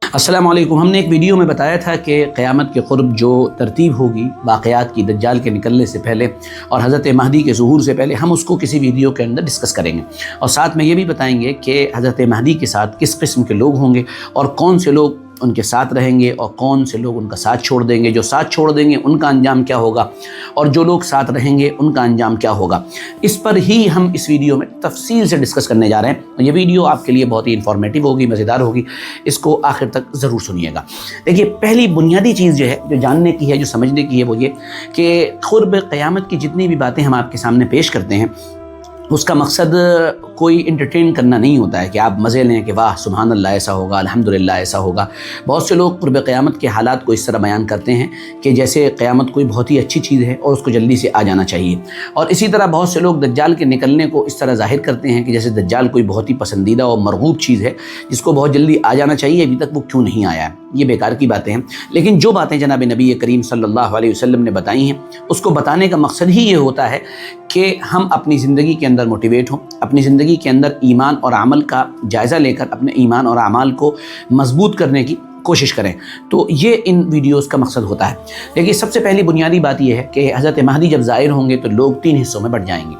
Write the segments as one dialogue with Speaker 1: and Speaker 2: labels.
Speaker 1: अस्सलाम वालेकुम। हमने एक वीडियो में बताया था कि क़यामत के क़ुर्ब जो तरतीब होगी वाक़यात की दज्जाल के निकलने से पहले और हज़रत महदी के ज़ुहूर से पहले, हम उसको किसी वीडियो के अंदर डिस्कस करेंगे। और साथ में ये भी बताएंगे कि हज़रत महदी के साथ किस किस्म के लोग होंगे और कौन से लोग उनके साथ रहेंगे और कौन से लोग उनका साथ छोड़ देंगे। जो साथ छोड़ देंगे उनका अंजाम क्या होगा और जो लोग साथ रहेंगे उनका अंजाम क्या होगा। इस पर ही हम इस वीडियो में तफसील से डिस्कस करने जा रहे हैं। ये वीडियो आपके लिए बहुत ही इंफॉर्मेटिव होगी, मज़ेदार होगी, इसको आखिर तक ज़रूर सुनिएगा। देखिए, पहली बुनियादी चीज़ जो है, जो जानने की है, जो समझने की है, वो ये कि क़ुर्ब क़यामत की जितनी भी बातें हम आपके सामने पेश करते हैं उसका मकसद कोई इंटरटेन करना नहीं होता है कि आप मज़े लें कि वाह सुभान अल्लाह ऐसा होगा, अल्हम्दुलिल्लाह ऐसा होगा। बहुत से लोग क़ुर्ब क़यामत के हालात को इस तरह बयान करते हैं कि जैसे क़यामत कोई बहुत ही अच्छी चीज़ है और उसको जल्दी से आ जाना चाहिए। और इसी तरह बहुत से लोग दज्जाल के निकलने को इस तरह ज़ाहिर करते हैं कि जैसे दज्जाल कोई बहुत ही पसंदीदा और मरगूब चीज़ है जिसको बहुत जल्दी आ जाना चाहिए, अभी तक वो क्यों नहीं आया है। ये बेकार की बातें हैं। लेकिन जो बातें जनाब नबी करीम सल्लल्लाहु अलैहि वसल्लम ने बताई हैं उसको बताने का मकसद ही ये होता है कि हम अपनी ज़िंदगी के अंदर मोटिवेट हों, अपनी ज़िंदगी के अंदर ईमान और अमल का जायज़ा लेकर अपने ईमान और अमाल को मजबूत करने की कोशिश करें। तो ये इन वीडियोस का मकसद होता है। देखिए, सबसे पहली बुनियादी बात यह है कि हज़रत महदी जब ज़ाहिर होंगे तो लोग 3 हिस्सों में बँट जाएंगे।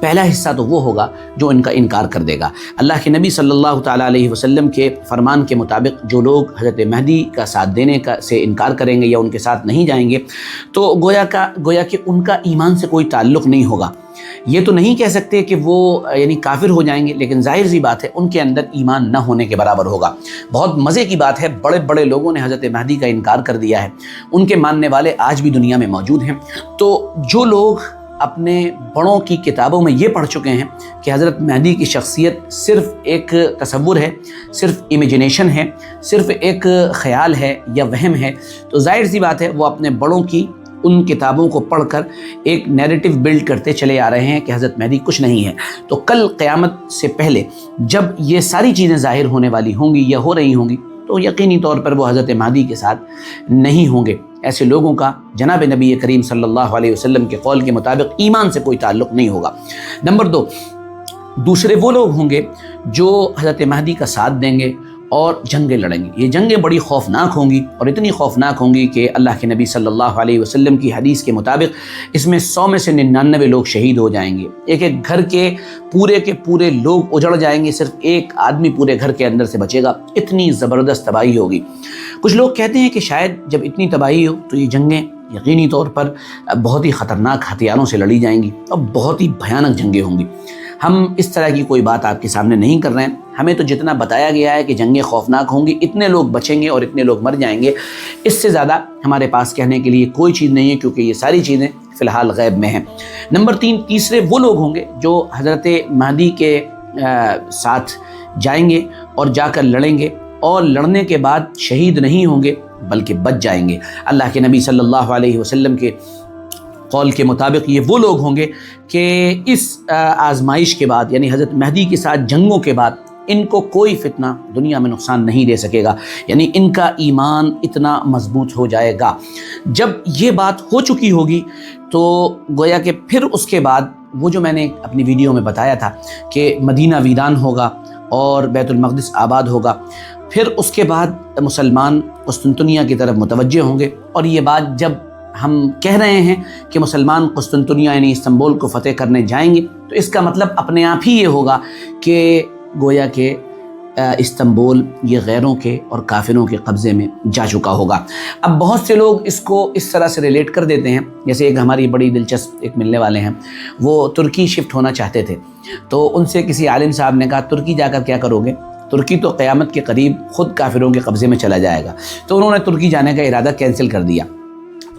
Speaker 1: पहला हिस्सा तो वो होगा जो इनका इनकार कर देगा। अल्लाह के नबी सल्लल्लाहु ताला अलैहि वसल्लम के फरमान के मुताबिक जो लोग हज़रत महदी का साथ देने का से इनकार करेंगे या उनके साथ नहीं जाएंगे तो गोया कि उनका ईमान से कोई ताल्लुक़ नहीं होगा। ये तो नहीं कह सकते कि वो यानी काफिर हो जाएंगे, लेकिन जाहिर सी बात है उनके अंदर ईमान न होने के बराबर होगा। बहुत मज़े की बात है, बड़े बड़े लोगों ने हज़रत महदी का इनकार कर दिया है, उनके मानने वाले आज भी दुनिया में मौजूद हैं। तो जो लोग अपने बड़ों की किताबों में ये पढ़ चुके हैं कि हज़रत महदी की शख्सियत सिर्फ़ एक तसव्वुर है, सिर्फ़ इमेजिनेशन है, सिर्फ़ एक ख़याल है या वहम है, तो जाहिर सी बात है वो अपने बड़ों की उन किताबों को पढ़कर एक नैरेटिव बिल्ड करते चले आ रहे हैं कि हज़रत महदी कुछ नहीं है। तो कल क़यामत से पहले जब ये सारी चीज़ें ज़ाहिर होने वाली होंगी या हो रही होंगी तो यकीनी तौर पर वो हज़रत महदी के साथ नहीं होंगे। ऐसे लोगों का जनाब नबी करीम सल्लल्लाहु अलैहि वसल्लम के कौल के मुताबिक ईमान से कोई ताल्लुक़ नहीं होगा। नंबर 2, दूसरे वो लोग होंगे जो हज़रत महदी का साथ देंगे और जंगें लड़ेंगे। ये जंगें बड़ी खौफनाक होंगी और इतनी खौफनाक होंगी कि अल्लाह के नबी सल्लल्लाहु अलैहि वसल्लम की हदीस के मुताबिक इसमें 100 में से 99 लोग शहीद हो जाएंगे। एक एक घर के पूरे लोग उजड़ जाएंगे, सिर्फ एक आदमी पूरे घर के अंदर से बचेगा। इतनी ज़बरदस्त तबाही होगी। कुछ लोग कहते हैं कि शायद जब इतनी तबाही हो तो ये जंगें यकीनी तौर पर बहुत ही ख़तरनाक हथियारों से लड़ी जाएंगी और बहुत ही भयानक जंगें होंगी। हम इस तरह की कोई बात आपके सामने नहीं कर रहे हैं। हमें तो जितना बताया गया है कि जंगें खौफनाक होंगी, इतने लोग बचेंगे और इतने लोग मर जाएंगे, इससे ज़्यादा हमारे पास कहने के लिए कोई चीज़ नहीं है, क्योंकि ये सारी चीज़ें फ़िलहाल गैब में हैं। नंबर 3, तीसरे वो लोग होंगे जो हज़रत महदी के साथ जाएंगे और जाकर लड़ेंगे और लड़ने के बाद शहीद नहीं होंगे बल्कि बच जाएंगे। अल्लाह के नबी सल्लल्लाहु अलैहि वसल्लम के कौल के मुताबिक ये वो लोग होंगे कि इस आजमाइश के बाद यानी हज़रत महदी के साथ जंगों के बाद इनको कोई फितना दुनिया में नुकसान नहीं दे सकेगा, यानी इनका ईमान इतना मजबूत हो जाएगा। जब ये बात हो चुकी होगी तो गोया कि फिर उसके बाद वो जो मैंने अपनी वीडियो में बताया था कि मदीना वीरान होगा और बैतुल मक़दिस आबाद होगा, फिर उसके बाद मुसलमान कुस्तुनतुनिया की तरफ मुतवज्जे होंगे। और ये बात जब हम कह रहे हैं कि मुसलमान कुस्तुनतुनिया यानी इस्तांबुल को फ़तेह करने जाएंगे तो इसका मतलब अपने आप ही ये होगा कि गोया के इस्तांबुल ये गैरों के और काफिरों के कब्ज़े में जा चुका होगा। अब बहुत से लोग इसको इस तरह से रिलेट कर देते हैं, जैसे एक हमारी बड़ी दिलचस्प एक मिलने वाले हैं, वो तुर्की शिफ्ट होना चाहते थे। तो उनसे किसी आलिम साहब ने कहा तुर्की जाकर क्या करोगे, तुर्की तो क़यामत के करीब ख़ुद काफिरों के कब्ज़े में चला जाएगा। तो उन्होंने तुर्की जाने का इरादा कैंसिल कर दिया।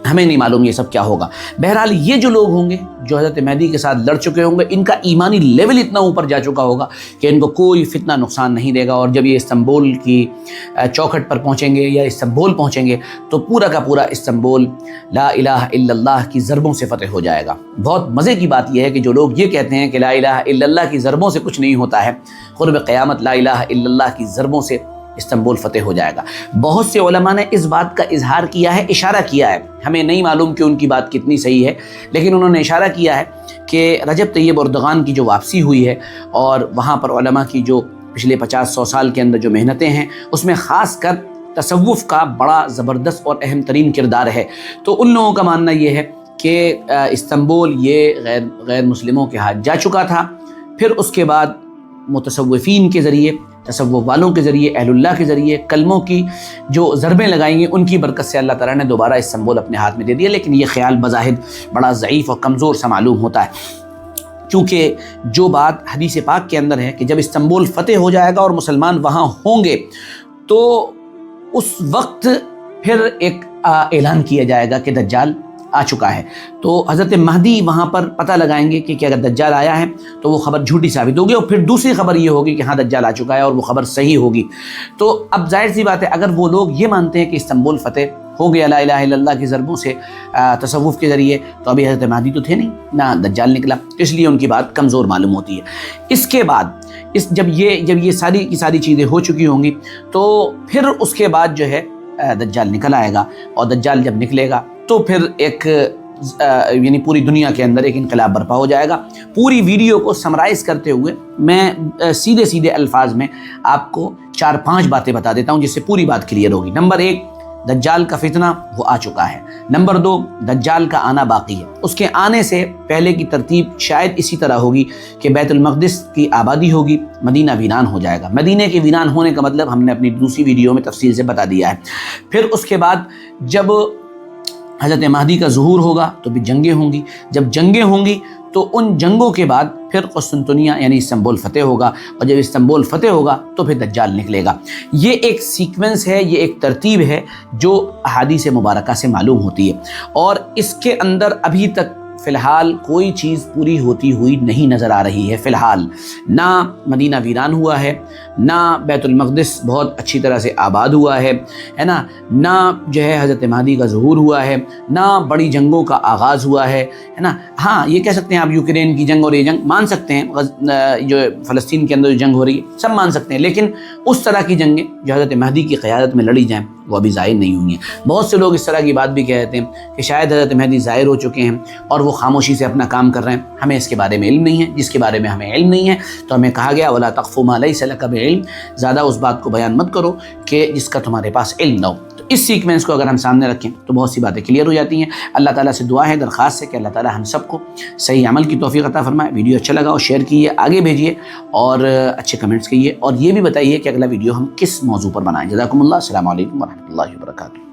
Speaker 1: हमें नहीं मालूम ये सब क्या होगा। बहरहाल ये जो लोग होंगे जो हज़रत महदी के साथ लड़ चुके होंगे, इनका ईमानी लेवल इतना ऊपर जा चुका होगा कि इनको कोई फितना नुकसान नहीं देगा। और जब ये इस्तांबुल की चौखट पर पहुँचेंगे या इस्तांबुल पहुँचेंगे तो पूरा का पूरा इस्तांबुल ला इलाहा इल्लल्लाह की ज़रबों से फ़तेह हो जाएगा। बहुत मज़े की बात यह है कि जो लोग ये कहते हैं कि ला इलाहा इल्लल्लाह की ज़रबों से कुछ नहीं होता है, क़ुर्ब क़यामत ला इलाहा इल्लल्लाह की ज़रबों से इस्तांबुल फ़तेह हो जाएगा। बहुत से उलमा ने इस बात का इजहार किया है, इशारा किया है, हमें नहीं मालूम कि उनकी बात कितनी सही है, लेकिन उन्होंने इशारा किया है कि रजब तैयब एर्दोगान की जो वापसी हुई है और वहाँ पर उलमा की जो پچھلے 50-100 سال کے اندر جو محنتیں ہیں اس میں خاص کر تصوف کا بڑا زبردست اور اہم ترین کردار ہے۔ تو ان لوگوں کا ماننا یہ ہے کہ استنبول یہ غیر مسلموں کے ہاتھ جا چکا تھا، پھر اس کے بعد متصوفین کے ذریعے، تصوف والوں کے ذریعے، اہل اللہ کے ذریعے کلموں کی جو ضربیں لگائیں گے ان کی برکت سے اللہ تعالیٰ نے دوبارہ استنبول اپنے ہاتھ میں دے دیا۔ لیکن یہ خیال بظاہر بڑا ضعیف اور کمزور سا معلوم ہوتا ہے، کیونکہ جو بات حدیث پاک کے اندر ہے کہ جب استنبول فتح ہو جائے گا اور مسلمان وہاں ہوں گے تو اس وقت پھر ایک اعلان کیا جائے گا کہ دجال آ چکا ہے۔ تو حضرت مہدی وہاں پر پتہ لگائیں گے کہ اگر دجال آیا ہے تو وہ خبر جھوٹی ثابت ہوگی، اور پھر دوسری خبر یہ ہوگی کہ ہاں دجال آ چکا ہے اور وہ خبر صحیح ہوگی۔ تو اب ظاہر سی بات ہے اگر وہ لوگ یہ مانتے ہیں کہ استنبول فتح ہو گیا لا الہ الا اللہ کی ضربوں سے تصوف کے ذریعے، تو ابھی حضرت مہدی تو تھے نہیں، نہ دجال نکلا، تو اس لیے ان کی بات کمزور معلوم ہوتی ہے۔ اس کے بعد جب یہ ساری کی ساری چیزیں ہو چکی ہوں گی تو پھر اس کے بعد جو ہے دجال نکل آئے گا، اور دجال جب نکلے گا تو پھر ایک یعنی پوری دنیا کے اندر ایک انقلاب برپا ہو جائے گا۔ پوری ویڈیو کو سمرائز کرتے ہوئے میں سیدھے الفاظ میں آپ کو 4-5 باتیں بتا دیتا ہوں جس سے پوری بات کلیئر ہوگی۔ نمبر 1، دجال کا فتنہ وہ آ چکا ہے۔ نمبر 2، دجال کا آنا باقی ہے، اس کے آنے سے پہلے کی ترتیب شاید اسی طرح ہوگی کہ بیت المقدس کی آبادی ہوگی، مدینہ ویران ہو جائے گا۔ مدینہ کے ویران ہونے کا مطلب ہم نے اپنی دوسری ویڈیو میں تفصیل سے بتا دیا ہے۔ پھر اس کے بعد جب حضرت مہدی کا ظہور ہوگا تو بھی جنگیں ہوں گی، جب جنگیں ہوں گی تو ان جنگوں کے بعد پھر قسطنطنیہ یعنی استنبول فتح ہوگا، اور جب استنبول فتح ہوگا تو پھر دجال نکلے گا۔ یہ ایک سیکوینس ہے، یہ ایک ترتیب ہے جو احادیث مبارکہ سے معلوم ہوتی ہے، اور اس کے اندر ابھی تک فی الحال کوئی چیز پوری ہوتی ہوئی نہیں نظر آ رہی ہے۔ فی الحال نہ مدینہ ویران ہوا ہے، نہ بیت المقدس بہت اچھی طرح سے آباد ہوا ہے نا، نہ جو ہے حضرت مہدی کا ظہور ہوا ہے، نہ بڑی جنگوں کا آغاز ہوا ہے نا۔ ہاں یہ کہہ سکتے ہیں آپ یوکرین کی جنگ اور یہ جنگ مان سکتے ہیں، جو فلسطین کے اندر جو جنگ ہو رہی ہے سب مان سکتے ہیں، لیکن اس طرح کی جنگیں جو حضرت مہدی کی قیادت میں لڑی جائیں وہ ابھی ظاہر نہیں ہوئی ہیں۔ بہت سے لوگ اس طرح کی بات بھی کہتے ہیں کہ شاید حضرت مہدی ظاہر ہو چکے ہیں اور وہ خاموشی سے اپنا کام کر رہے ہیں، ہمیں اس کے بارے میں علم نہیں ہے۔ جس کے بارے میں ہمیں علم نہیں ہے تو ہمیں کہا گیا وَلَا تَقْفُ مَا لَيْسَ لَكَ بِعِلْمٍ، زیادہ اس بات کو بیان مت کرو کہ جس کا تمہارے پاس علم نہ ہو۔ تو اس سیکوینس کو اگر ہم سامنے رکھیں تو بہت سی باتیں کلیئر ہو جاتی ہیں۔ اللہ تعالیٰ سے دعا ہے، درخواست ہے کہ اللہ تعالیٰ ہم سب کو صحیح عمل کی توفیق عطا فرمائے۔ ویڈیو اچھا لگا اور شیئر کیجیے، آگے بھیجیے، اور اچھے کمنٹس کیجیے، اور یہ بھی بتائیے کہ اگلا ویڈیو ہم کس موضوع پر بنائیں۔ جزاکم اللہ، السلام علیکم ورحمۃ اللہ وبرکاتہ۔